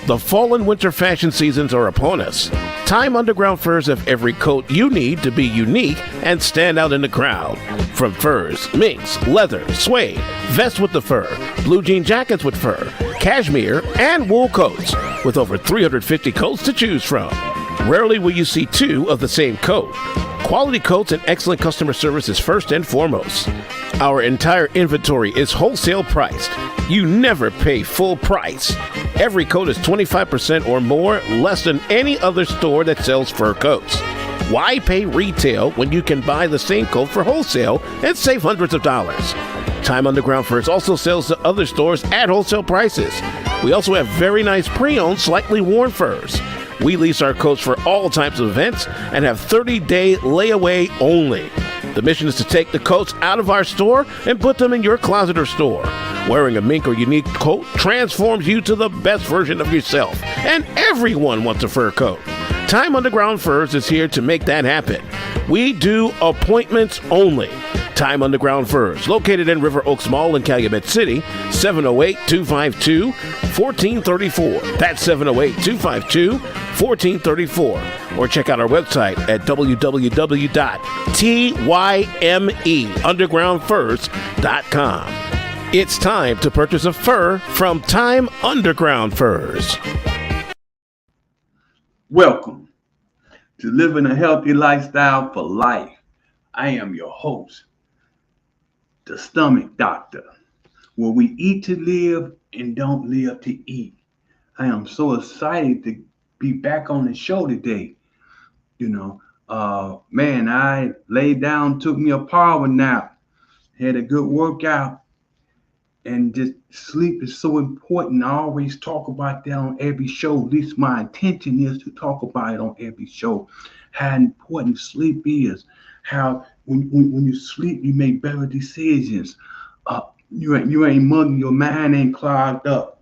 The fall and winter fashion seasons are upon us. Tyme Underground Furs have every coat you need to be unique and stand out in the crowd. From furs, minks, leather, suede, vests with the fur, blue jean jackets with fur, cashmere, and wool coats, with over 350 coats to choose from. Rarely will you see two of the same coat. Quality coats and excellent customer service is first and foremost. Our entire inventory is wholesale priced. You never pay full price. Every coat is 25% or more less than any other store that sells fur coats. Why pay retail when you can buy the same coat for wholesale and save hundreds of dollars? Tyme Underground Furs also sells to other stores at wholesale prices. We also have very nice pre-owned, slightly worn furs. We lease our coats for all types of events and have 30-day layaway only. The mission is to take the coats out of our store and put them in your closet or store. Wearing a mink or unique coat transforms you to the best version of yourself, and everyone wants a fur coat. Tyme Underground Furs is here to make that happen. We do appointments only. Tyme Underground Furs, located in River Oaks Mall in Calumet City, 708-252-1434. That's 708-252-1434. Or check out our website at www.tymeundergroundfurs.com. It's time to purchase a fur from Tyme Underground Furs. Welcome to Living a Healthy Lifestyle for Life. I am your host, the Stomach Doctor, where we eat to live and don't live to eat. I am so excited to be back on the show today. I laid down, took me a power nap, had a good workout, and just sleep is so important. I always talk about that on every show. At least my intention is to talk about it on every show. How important sleep is. How when you sleep, you make better decisions. You ain't mugging, your mind ain't clogged up.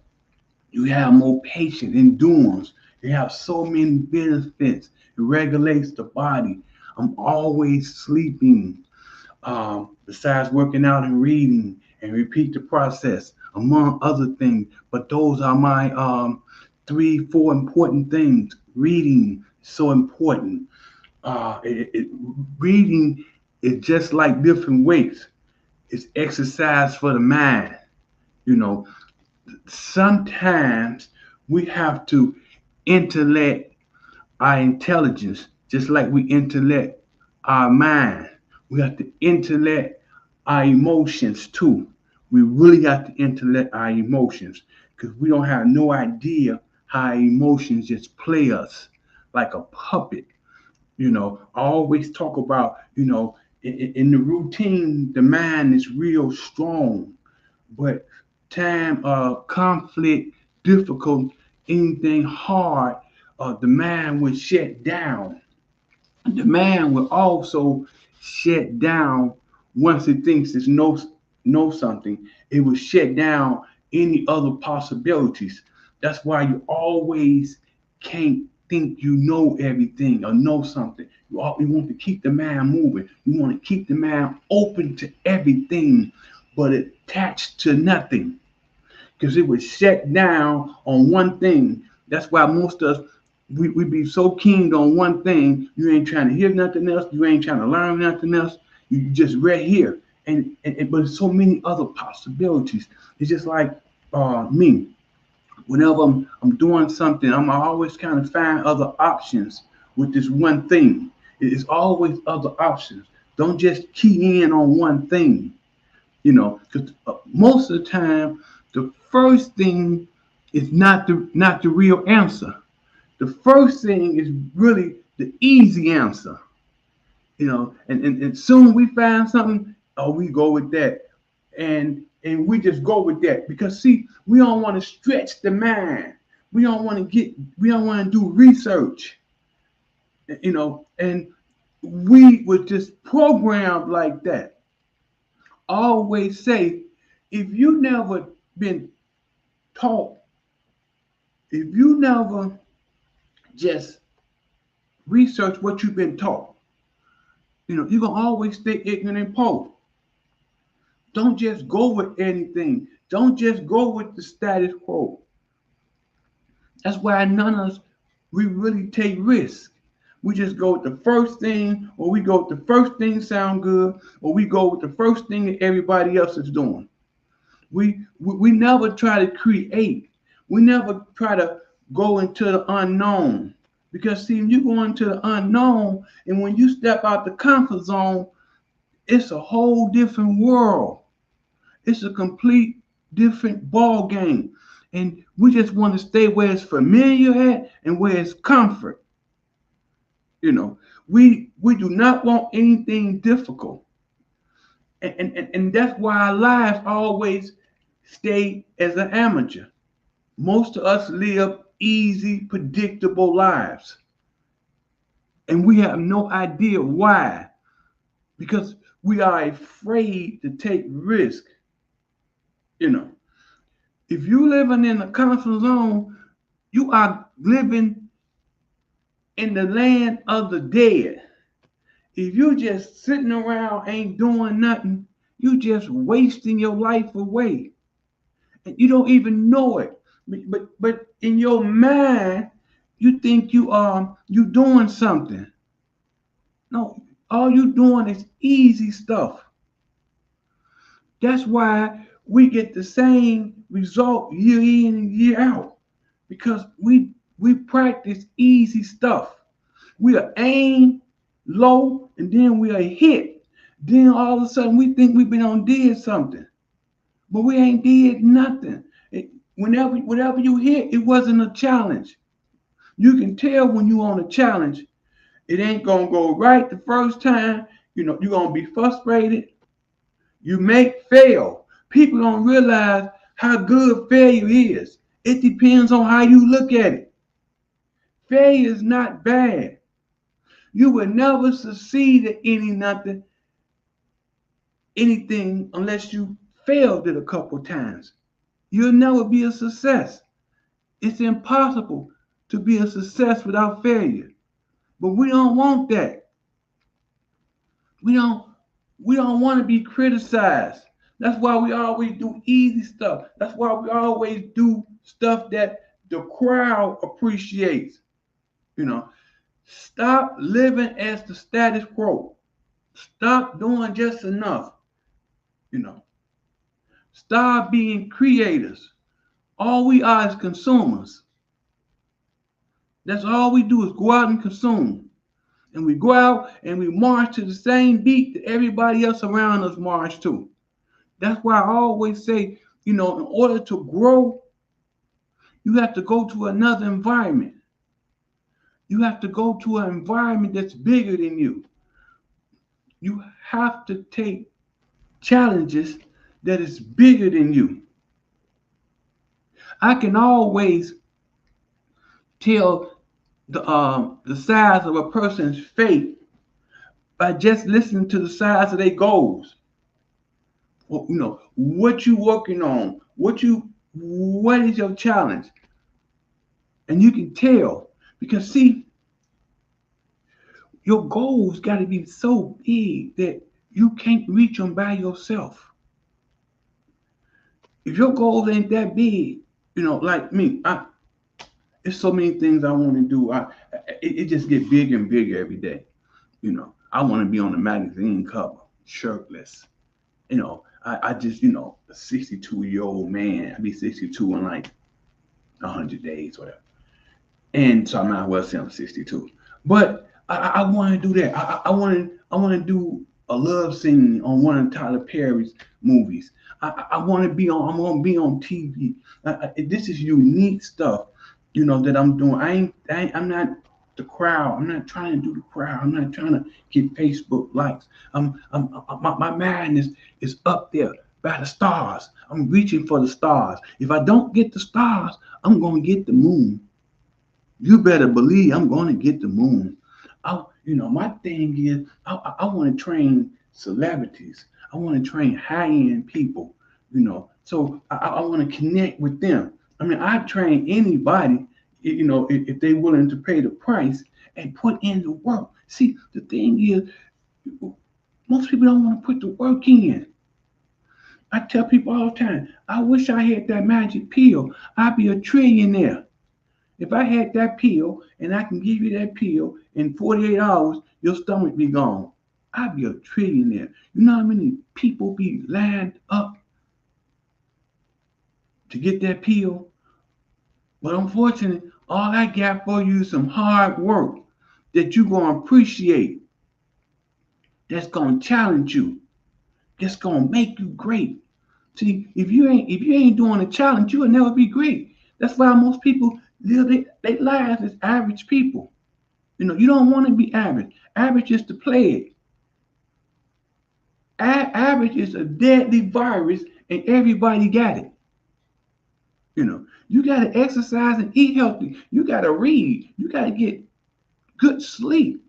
You have more patience, endurance. You have so many benefits. It regulates the body. I'm always sleeping. Besides working out and reading and repeat the process, among other things. But those are my 3-4 important things. Reading is so important. Reading is just like lifting weights. It's exercise for the mind. Sometimes we have to intellect our intelligence, just like we intellect our mind. We have to intellect our emotions too. We really have to intellect our emotions because we don't have no idea how our emotions just play us like a puppet. I always talk about, in the routine, the mind is real strong, but time, conflict, difficult, anything hard, the mind will shut down. The mind will also shut down once it thinks it knows something. It will shut down any other possibilities. That's why you always can't think you know everything or know something. You want to keep the mind moving. You want to keep the mind open to everything, but attached to nothing, because it was shut down on one thing. That's why most of us, we be so keen on one thing. You ain't trying to hear nothing else. You ain't trying to learn nothing else. You just right here. And but there's so many other possibilities. It's just like me. Whenever I'm doing something, I'm always kind of find other options with this one thing. It's always other options. Don't just key in on one thing, because most of the time, the first thing is not the real answer. The first thing is really the easy answer, and soon we find something, we go with that. And we just go with that because, see, we don't want to stretch the mind. We don't want to do research, and we were just programmed like that. I always say, if you never been taught, if you never just research what you've been taught, you're going to always stay ignorant and poor. Don't just go with anything. Don't just go with the status quo. That's why none of us, we really take risks. We just go with the first thing, or we go with the first thing sound good, or we go with the first thing that everybody else is doing. We never try to create. We never try to go into the unknown. Because see, you go into the unknown, and when you step out the comfort zone, it's a whole different world. It's a complete different ball game. And we just want to stay where it's familiar at and where it's comfort. We do not want anything difficult. And that's why our lives always stay as an amateur. Most of us live easy, predictable lives. And we have no idea why. Because we are afraid to take risk. If you're living in a comfort zone, you are living in the land of the dead. If you're just sitting around ain't doing nothing, you just wasting your life away. And you don't even know it. But in your mind, you think you doing something. No, all you doing is easy stuff. That's why we get the same result year in and year out. Because we practice easy stuff. We are aim low and then we are hit. Then all of a sudden we think we've been did something. But we ain't did nothing. Whenever you hit, it wasn't a challenge. You can tell when you on a challenge, it ain't gonna go right the first time. You're gonna be frustrated. You may fail. People don't realize how good failure is. It depends on how you look at it. Failure is not bad. You will never succeed at anything unless you failed it a couple times. You'll never be a success. It's impossible to be a success without failure. But we don't want that. We don't want to be criticized. That's why we always do easy stuff. That's why we always do stuff that the crowd appreciates. Stop living as the status quo. Stop doing just enough. Stop being creators. All we are is consumers. That's all we do is go out and consume. And we go out and we march to the same beat that everybody else around us march to. That's why I always say, in order to grow, you have to go to another environment. You have to go to an environment that's bigger than you. You have to take challenges that is bigger than you. I can always tell the size of a person's faith by just listening to the size of their goals. Well, what you working on, what is your challenge? And you can tell because see, your goals got to be so big that you can't reach them by yourself. If your goals ain't that big, like me, there's so many things I want to do. It just get bigger and bigger every day. I want to be on the magazine cover, shirtless. I just, a 62-year-old man. I'll be 62 in like 100 days, whatever. And so I might as well say I'm 62. But I want to do that. I want to do a love scene on one of Tyler Perry's movies. I want to be on. I'm gonna be on TV. This is unique stuff, that I'm doing. I'm not the crowd. I'm not trying to do the crowd. I'm not trying to get Facebook likes. My mind is up there by the stars. I'm reaching for the stars. If I don't get the stars, I'm gonna get the moon. You better believe I'm gonna get the moon. My thing is I want to train celebrities. I want to train high-end people, So I want to connect with them. I mean, I train anybody, if they're willing to pay the price and put in the work. See, the thing is, most people don't want to put the work in. I tell people all the time, I wish I had that magic pill. I'd be a trillionaire. If I had that pill and I can give you that pill in 48 hours, your stomach be gone. I'd be a trillionaire. You know how many people be lined up to get that pill? But unfortunately, all I got for you is some hard work that you're going to appreciate, that's going to challenge you, that's going to make you great. See, if you ain't doing a challenge, you will never be great. That's why most people live their lives as average people. You don't want to be average. Average is the plague. Average is a deadly virus, and everybody got it. You got to exercise and eat healthy. You got to read. You got to get good sleep.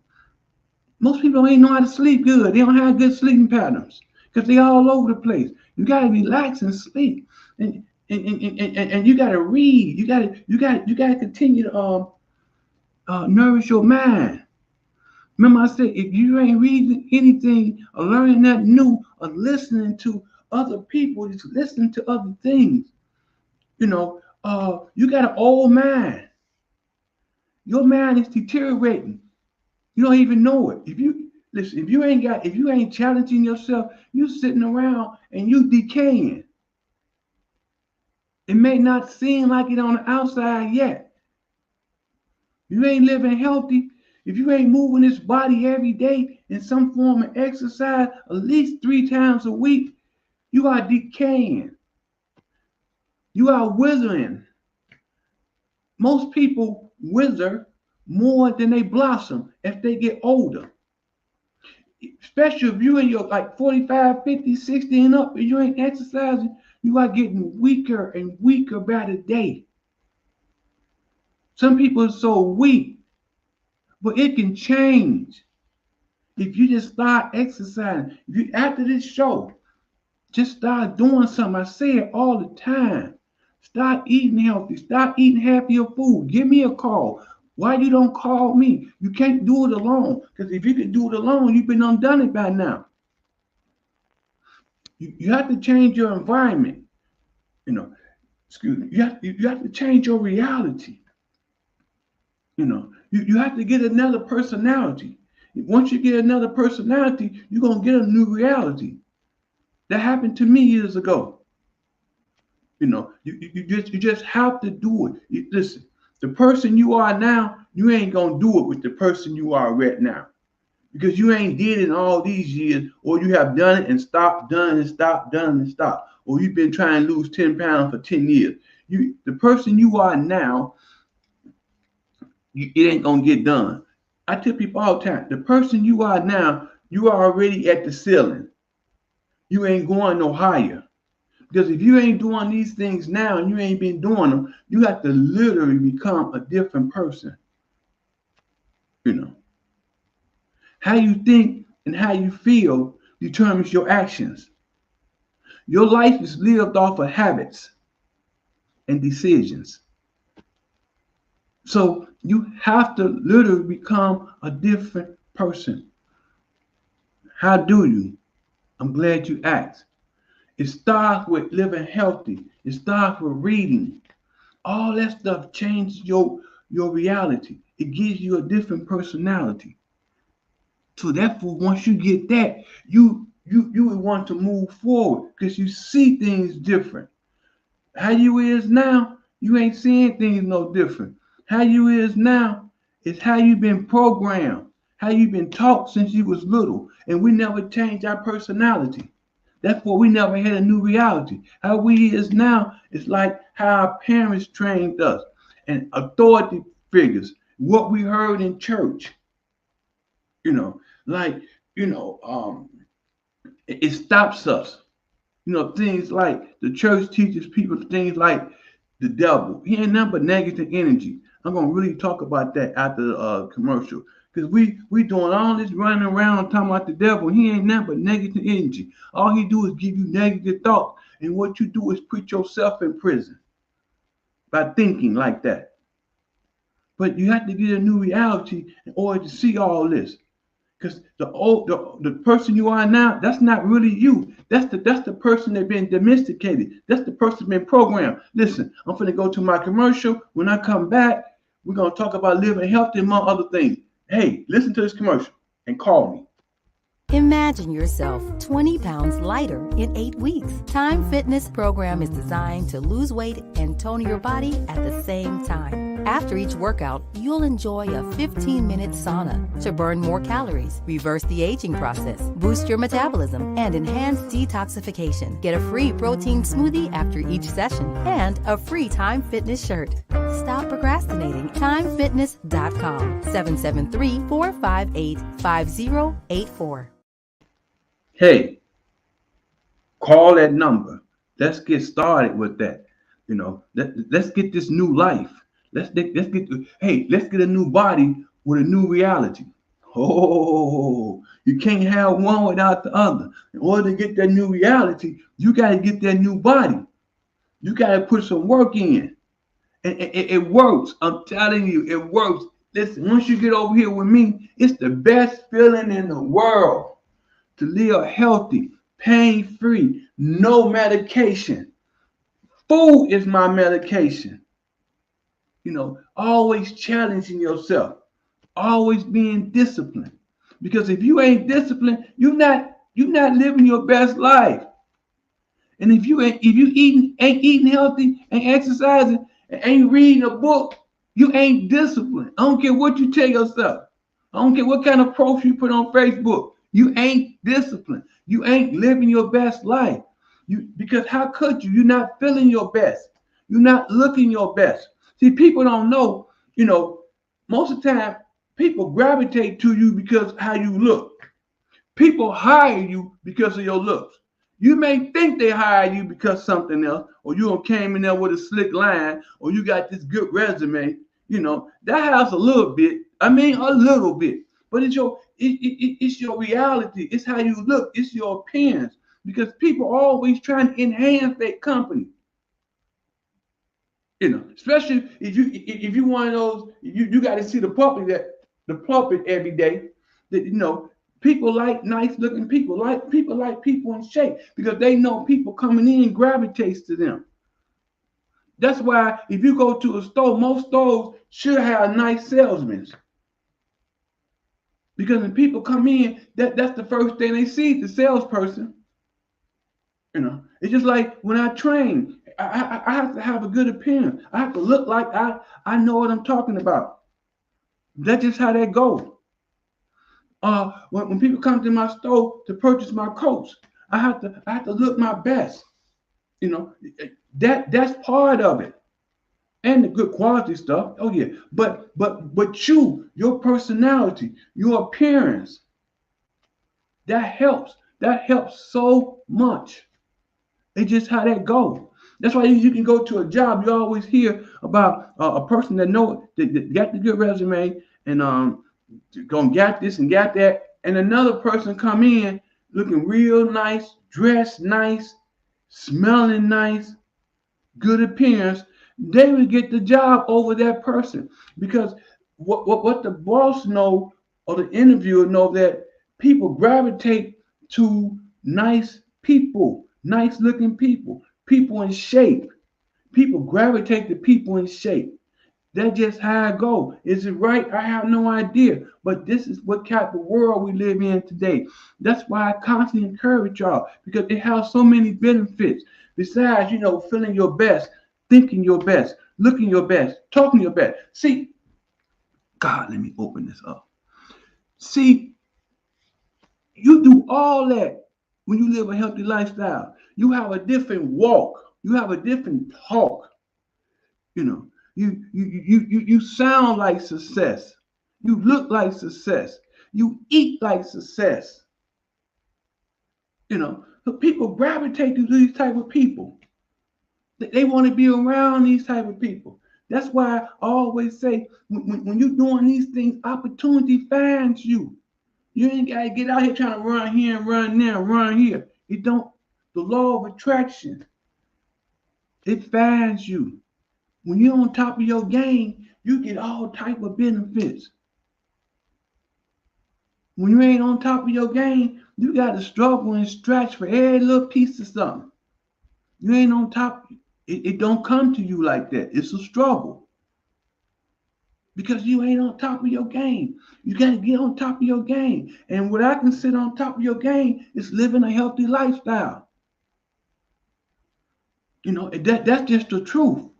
Most people ain't know how to sleep good. They don't have good sleeping patterns because they all over the place. You got to relax and sleep, and you got to read. You got to continue to nourish your mind. Remember, I said if you ain't reading anything or learning nothing new or listening to other people, just listening to other things. You got an old mind. Your mind is deteriorating. You don't even know it. If you ain't challenging yourself, you sitting around and you decaying. It may not seem like it on the outside yet. You ain't living healthy. If you ain't moving this body every day in some form of exercise at least 3 times a week, you are decaying. You are withering. Most people wither more than they blossom as they get older. Especially if you in your like 45, 50, 60 and up, and you ain't exercising, you are getting weaker and weaker by the day. Some people are so weak, but it can change if you just start exercising. After this show, just start doing something. I say it all the time. Start eating healthy. Start eating healthier food. Give me a call. Why you don't call me? You can't do it alone. Because if you could do it alone, you've been undone it by now. You have to change your environment. Excuse me. You have to change your reality. You have to get another personality. Once you get another personality, you're going to get a new reality. That happened to me years ago. You just have to do it. Listen, the person you are now, you ain't going to do it with the person you are right now. Because you ain't did it in all these years, or you have done it and stopped, done and stopped, done and stopped. Or you've been trying to lose 10 pounds for 10 years. The person you are now, it ain't going to get done. I tell people all the time, the person you are now, you are already at the ceiling. You ain't going no higher. Because if you ain't doing these things now and you ain't been doing them, you have to literally become a different person. How you think and how you feel determines your actions. Your life is lived off of habits and decisions. So you have to literally become a different person. How do you? I'm glad you asked. It starts with living healthy. It starts with reading. All that stuff changes your reality. It gives you a different personality. So therefore, once you get that, you would want to move forward because you see things different. How you is now, you ain't seeing things no different. How you is now is how you been programmed, how you been taught since you was little, and we never changed our personality. Therefore, we never had a new reality. How we is now is like how our parents trained us and authority figures, what we heard in church. It stops us. Things like the church teaches people things like the devil. He ain't nothing but negative energy. I'm gonna really talk about that after the commercial. Because we doing all this running around talking about the devil. He ain't nothing but negative energy. All he do is give you negative thoughts. And what you do is put yourself in prison by thinking like that. But you have to get a new reality in order to see all this. Because the person you are now, that's not really you. That's the person that's been domesticated. That's the person been programmed. Listen, I'm finna go to my commercial. When I come back, We're going to talk about living healthy among other things. Hey, listen to this commercial and call me. Imagine yourself 20 pounds lighter in 8 weeks. Tyme Fitness program is designed to lose weight and tone your body at the same time. After each workout, you'll enjoy a 15-minute sauna to burn more calories, reverse the aging process, boost your metabolism, and enhance detoxification. Get a free protein smoothie after each session and a free Tyme Fitness shirt. Stop procrastinating. TymeFitness.com 773-458-5084. Hey, call that number. Let's get started with that. Let's get this new life. Let's get a new body with a new reality. Oh, you can't have one without the other. In order to get that new reality, you got to get that new body. You got to put some work in. And it works. I'm telling you, it works. Listen, once you get over here with me, it's the best feeling in the world to live healthy, pain-free, no medication. Food is my medication. Always challenging yourself, always being disciplined. Because if you ain't disciplined, you're not living your best life. And if you ain't eating healthy, ain't exercising, and ain't reading a book, you ain't disciplined. I don't care what you tell yourself. I don't care what kind of post you put on Facebook. You ain't disciplined. You ain't living your best life. Because how could you? You're not feeling your best. You're not looking your best. See, people don't know, most of the time, people gravitate to you because how you look. People hire you because of your looks. You may think they hire you because something else, or you came in there with a slick line, or you got this good resume. That helps a little bit. I mean, a little bit. But it's your reality. It's how you look. It's your appearance. Because people are always trying to enhance their company. Especially if you one of those, you got to see the puppet every day. That people like nice looking people. People like people in shape because they know people coming in gravitates to them. That's why if you go to a store, most stores should have nice salesmen. Because when people come in, that's the first thing they see, the salesperson. It's just like when I train, I have to have a good appearance. I have to look like I know what I'm talking about. That's just how that goes. When people come to my store to purchase my coats, I have to look my best. That's part of it. And the good quality stuff. Oh yeah. But your personality, your appearance, that helps. That helps so much. It's just how that goes. That's why you can go to a job. You always hear about a person that got the good resume and gonna get this and got that, and another person come in looking real nice, dressed nice, smelling nice, good appearance. They would get the job over that person because what the boss know or the interviewer know that people gravitate to nice people, nice looking people, people in shape. People gravitate to people in shape. That's just how I go. Is it right? I have no idea. But this is what kind of world we live in today. That's why I constantly encourage y'all because it has so many benefits. Besides, feeling your best, thinking your best, looking your best, talking your best. See, God, let me open this up. See, you do all that when you live a healthy lifestyle. You have a different walk. You have a different talk. You sound like success. You look like success. You eat like success. So people gravitate to these type of people. They want to be around these type of people. That's why I always say when you're doing these things, opportunity finds you. You ain't got to get out here trying to run here and run there and run here. It don't. The law of attraction, it finds you. When you're on top of your game, you get all type of benefits. When you ain't on top of your game, you got to struggle and stretch for every little piece of something. You ain't on top. It don't come to you like that. It's a struggle. because you ain't on top of your game. You got to get on top of your game. And what I consider on top of your game is living a healthy lifestyle. That's just the truth,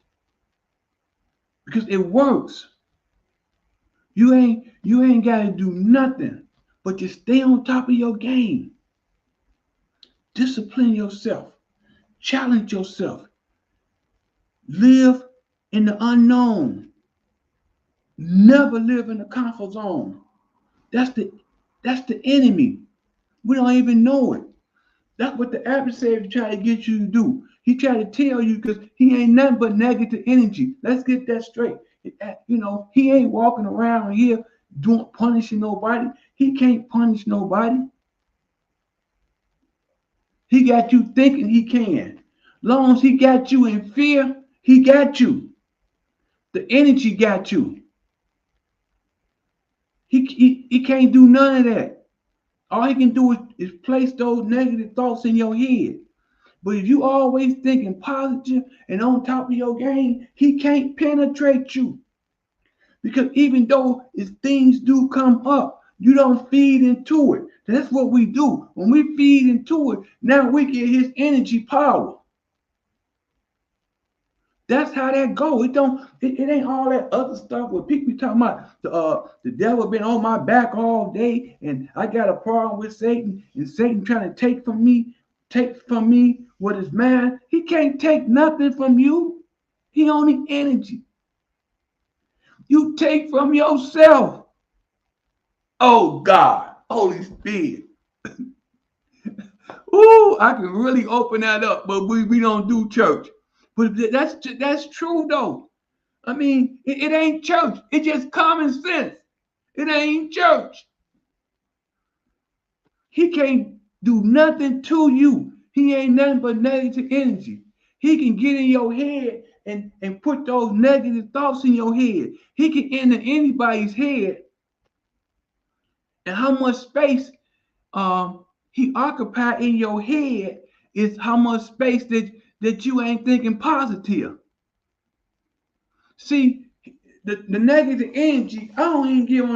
because it works. You ain't got to do nothing but just stay on top of your game. Discipline yourself. Challenge yourself. Live in the unknown. Never live in the comfort zone. That's the enemy. We don't even know it. That's what the adversary try to get you to do. He try to tell you, because he ain't nothing but negative energy. Let's get that straight. He ain't walking around here punishing nobody. He can't punish nobody. He got you thinking he can. Long as he got you in fear, he got you. The energy got you. He can't do none of that. All he can do is place those negative thoughts in your head. But if you always thinking positive and on top of your game, he can't penetrate you. Because even though if things do come up, you don't feed into it. That's what we do. When we feed into it, now we get his energy power. That's how that goes. It ain't all that other stuff where people be talking about the devil been on my back all day and I got a problem with Satan and Satan trying to take from me what is mine. He can't take nothing from you. He only energy. You take from yourself. Oh God, Holy Spirit. Ooh, I can really open that up, but we don't do church. But that's true though. I mean, it ain't church. It's just common sense. It ain't church. He can't do nothing to you. He ain't nothing but negative energy. He can get in your head and put those negative thoughts in your head. He can enter anybody's head. And how much space he occupy in your head is how much space that you ain't thinking positive. See, the negative energy, I don't give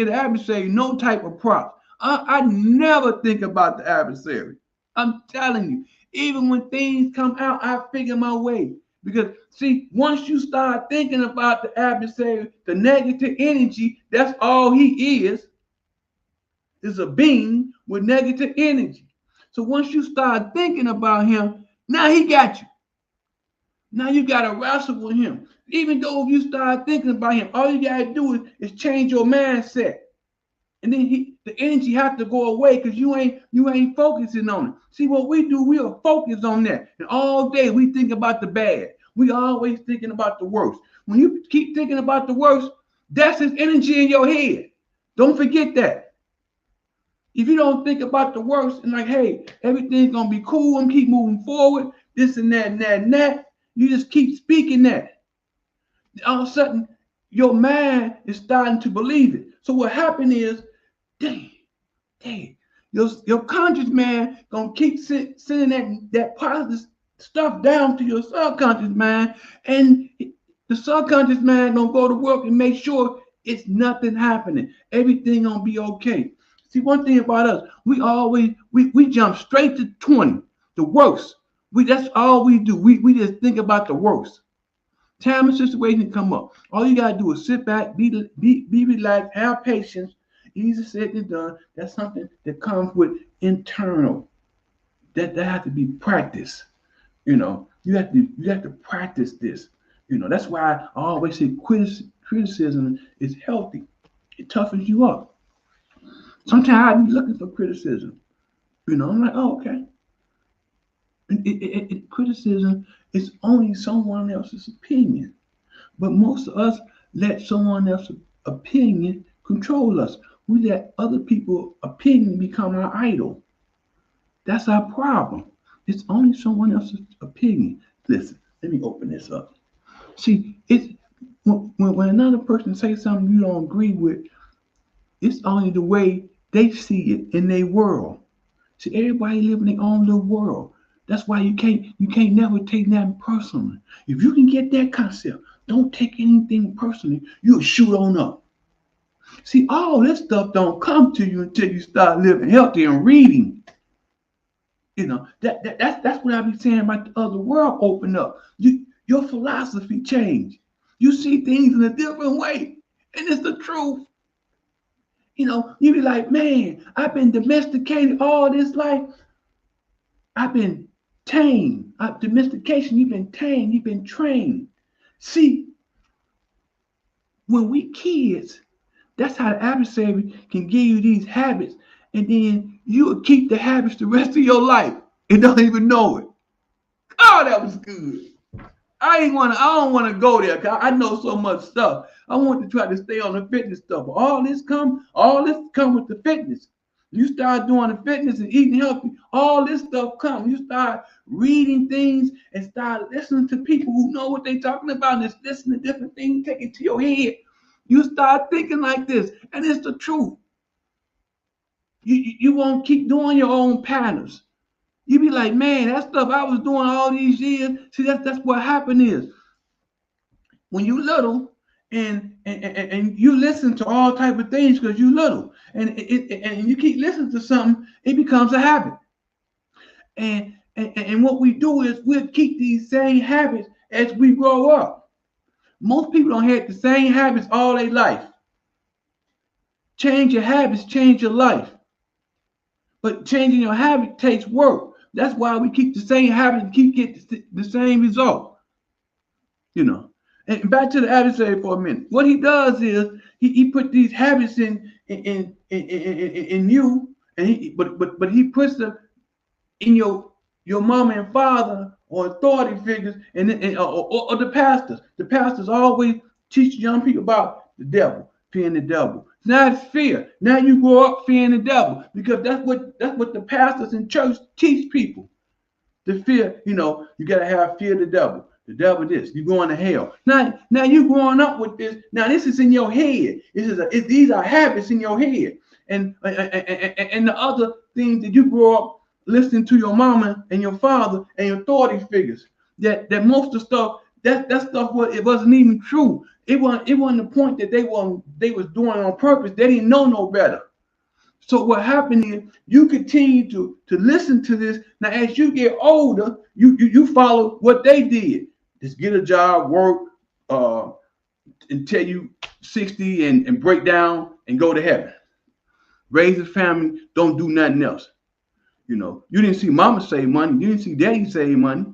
the adversary no type of props. I never think about the adversary. I'm telling you, even when things come out, I figure my way. Because see, once you start thinking about the adversary, the negative energy, that's all he is a being with negative energy. So once you start thinking about him, now he got you. Now you got to wrestle with him. Even though if you start thinking about him, all you got to do is change your mindset. And then the energy has to go away because you ain't focusing on it. See what we do, we are focused on that. And all day we think about the bad. We always thinking about the worst. When you keep thinking about the worst, that's his energy in your head. Don't forget that. If you don't think about the worst and like, hey, everything's gonna be cool and keep moving forward, this and that and that and that, you just keep speaking that. All of a sudden, your mind is starting to believe it. So what happened is, dang, your conscious man gonna keep sending that positive stuff down to your subconscious mind, and the subconscious mind gonna go to work and make sure it's nothing happening. Everything gonna be okay. See, one thing about us, we jump straight to 20, the worst. That's all we do. We just think about the worst. Time and situation come up. All you gotta do is sit back, be relaxed, have patience. Easy said than done. That's something that comes with internal. That has to be practiced. You have to practice this. That's why I always say criticism is healthy. It toughens you up. Sometimes I be looking for criticism. I'm like, oh, okay. Criticism is only someone else's opinion. But most of us let someone else's opinion control us. We let other people's opinion become our idol. That's our problem. It's only someone else's opinion. Listen, let me open this up. See, it's when another person says something you don't agree with, it's only the way they see it in their world. See, everybody live in their own little world. That's why you can't never take that personally. If you can get that concept, Don't take anything personally. You'll shoot on up. See, all this stuff don't come to you until you start living healthy and reading. That's what I be saying about the other world open up. Your philosophy change. You see things in a different way, and it's the truth. You be like, man, I've been domesticated all this life. I've been tamed. Domestication, you've been tamed, you've been trained. See, when we kids, that's how the adversary can give you these habits, and then you'll keep the habits the rest of your life and don't even know it. Oh, that was good. I don't want to go there because I know so much stuff. I want to try to stay on the fitness stuff. All this come with the fitness. You start doing the fitness and eating healthy, all this stuff comes. You start reading things and start listening to people who know what they're talking about and just listen to different things, take it to your head. You start thinking like this, and it's the truth. You won't keep doing your own patterns. You be like, man, that stuff I was doing all these years. See, that's what happened is when you little and you listen to all type of things because you little and you keep listening to something, it becomes a habit. And what we do is we'll keep these same habits as we grow up. Most people don't have the same habits all their life. Change your habits, change your life. But changing your habit takes work. That's why we keep the same habit and keep getting the same result. And back to the adversary for a minute. What he does is he put these habits in you, and but he puts them in your mama and father or authority figures or the pastors. The pastors always teach young people about the devil, fearing the devil. Now it's fear. Now you grow up fearing the devil because that's what the pastors in church teach people. The fear, you gotta have fear of the devil. The devil this, you're going to hell. Now you growing up with this. Now this is in your head. These are habits in your head. And the other things that you grow up listening to your mama and your father and your authority figures. That most of the stuff, that stuff it wasn't even true. It wasn't the point that they was doing on purpose. They didn't know no better. So what happened is you continue to listen to this. Now as you get older, you follow what they did. Just get a job, work until you 60 and break down and go to heaven. Raise a family, don't do nothing else. You didn't see mama save money, you didn't see daddy save money.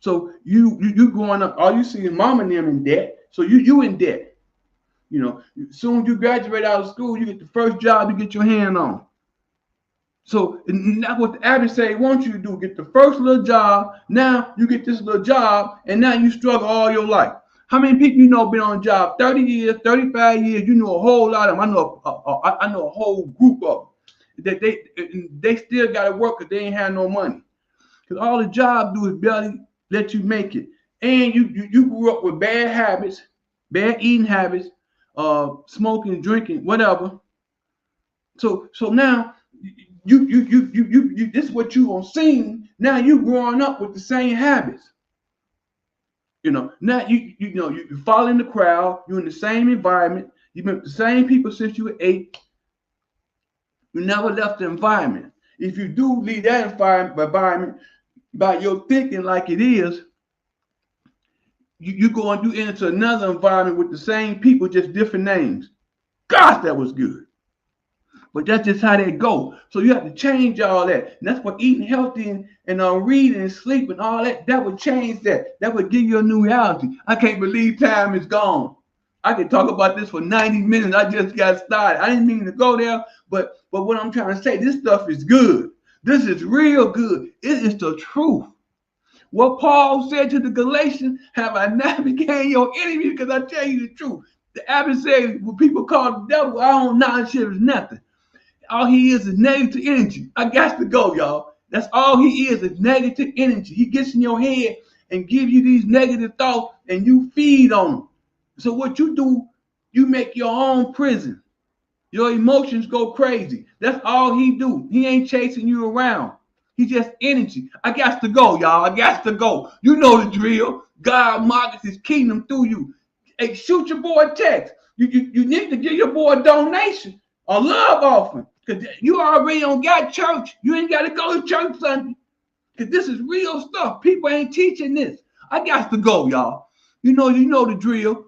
So you growing up, all you see is mama and them in debt. So you in debt. Soon as you graduate out of school, you get the first job you get your hand on. So that's what the adversary wants you to do. Get the first little job. Now you get this little job, and now you struggle all your life. How many people been on a job 30 years, 35 years? You know a whole lot of them. I know a whole group of them. They still got to work because they ain't have no money. Because all the job do is barely let you make it. And you grew up with bad habits, bad eating habits, smoking, drinking, whatever. So now you this is what you on seen. Now you growing up with the same habits. Now you follow in the crowd, you're in the same environment, you've been with the same people since you were 8. You never left the environment. If you do leave that environment by your thinking like it is, you go and you enter another environment with the same people, just different names. Gosh, that was good. But that's just how they go. So you have to change all that. And that's what eating healthy and reading and sleeping, all that would change that. That would give you a new reality. I can't believe time is gone. I could talk about this for 90 minutes. I just got started. I didn't mean to go there, but what I'm trying to say, this stuff is good. This is real good. It is the truth. What Paul said to the Galatians, have I not became your enemy because I tell you the truth. The adversary, what people call the devil, I don't know, shit is nothing. All he is negative energy. I got to go, y'all. That's all he is negative energy. He gets in your head and give you these negative thoughts and you feed on them. So what you do, you make your own prison. Your emotions go crazy. That's all he do. He ain't chasing you around. He just energy. I got to go, y'all. I got to go. You know the drill. God markets his kingdom through you. Hey, shoot your boy a text. You need to give your boy a donation, a love offering. Because you already don't got church. You ain't got to go to church Sunday. Because this is real stuff. People ain't teaching this. I got to go, y'all. You know the drill.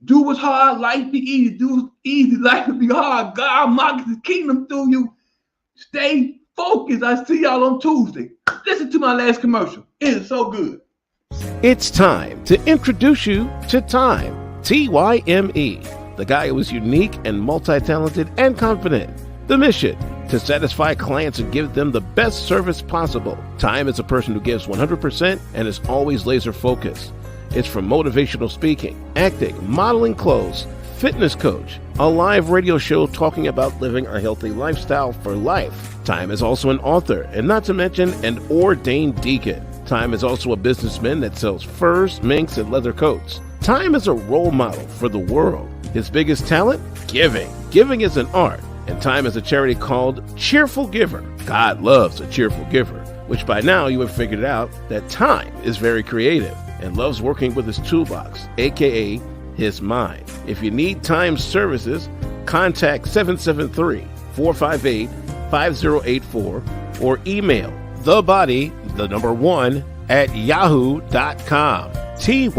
Do what's hard, life be easy. Do what's easy, life will be hard. God markets his kingdom through you. Stay focused. I see y'all on Tuesday. Listen to my last commercial. It is so good. It's time to introduce you to Tyme, T-Y-M-E, the guy who is unique and multi-talented and confident. The mission, to satisfy clients and give them the best service possible. Tyme is a person who gives 100% and is always laser focused. It's from motivational speaking, acting, modeling clothes, fitness coach, a live radio show talking about living a healthy lifestyle for life. Tyme is also an author, and not to mention an ordained deacon. Tyme is also a businessman that sells furs, minks, and leather coats. Tyme is a role model for the world. His biggest talent? Giving. Giving is an art, and Tyme is a charity called Cheerful Giver. God loves a cheerful giver, which by now you have figured out that Tyme is very creative and loves working with his toolbox, aka his mind. If you need Tyme's services, contact 773-458-5084 or email thebody1 at yahoo.com. Tyme,